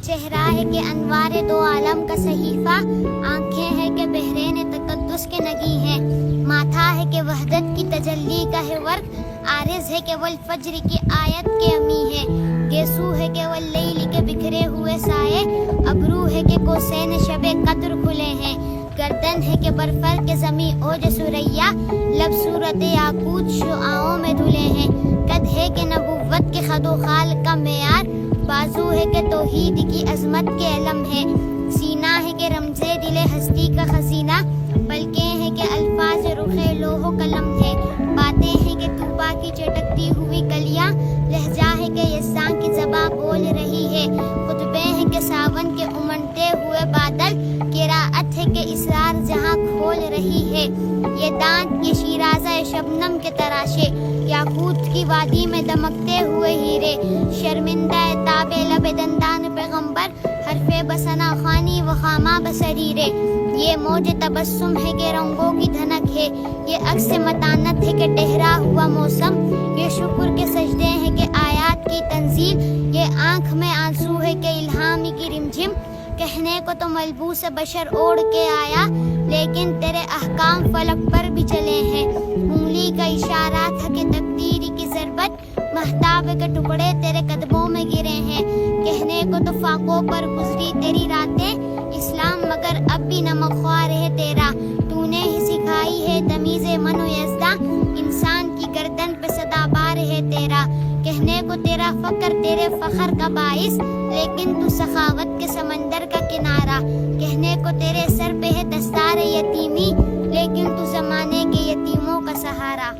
چہرہ ہے کہ انوار دو عالم کا صحیفہ، آنکھیں ہے کہ بحرین تقدس کے نگی ہیں، ماتھا ہے کہ وحدت کی تجلی کا ہے ورق، عارض ہے کہ والفجر کی آیت کے امی ہے، گیسو ہے کہ واللیل کے بکھرے ہوئے سائے، ابرو ہے کہ کوسین شب قدر کھلے ہیں، گردن ہے کہ برفر کے زمیں اوج سریا، لب صورت یاقوت شعاعوں میں دھلے ہیں، قد ہے کہ نبوت کے خد و خال کا معیار، بازو ہے کہ توحید کی عظمت کے علم ہے، سینہ ہے کہ رمز دل ہستی کا خزینہ، پلکیں ہیں کہ الفاظ رخ لوح و قلم ہے، باتیں ہیں کہ طوبا کی چٹکتی ہوئی کلیاں، لہجہ ہے کہ یزداں کی زباں بول رہی ہے، خطبے ہیں کہ ساون کے امنڈتے ہوئے بادل، قراءت ہے کہ اسرار جہاں کھول رہی ہے، یہ دانت یہ شیرازہ شبنم کے تراشے، یاقوت کی وادی میں دمکتے ہوئے ہیرے، شرمندہ تاب لب دندان پیغمبر، حرف بسنا خوانی و خامہ بسریرے، یہ موج تبسم ہے کہ رنگوں کی دھنک ہے، یہ عکس متانت ہے کہ ٹہرا ہوا موسم، یہ شکر کے سجدے ہیں کہ آیات کی تنزیل، یہ آنکھ میں آنسو ہے کہ الہام کی رمجھم، کہنے کو تو ملبوس بشر اوڑھ کے آیا، لیکن تیرے احکام فلک پر بھی چلے ہیں، انگلی کا اشارہ تھا کہ تقدیر کی ضربت، مہتاب کے ٹکڑے تیرے قدموں میں گرے ہیں، کہنے کو تو فاقوں پر گزری تیری راتیں، اسلام مگر اب بھی نمک خوار ہے تیرا، تو نے ہی سکھائی ہے تمیز من و یزداں، انسان کی گردن پہ صدا بار ہے تیرا، کہنے کو تیرا فقر تیرے فخر کا باعث، لیکن تو سخاوت کے سمندر کا کنارہ، کہنے کو تیرے سر پہ ہے دستار یتیمی، لیکن تو زمانے کے یتیموں کا سہارا۔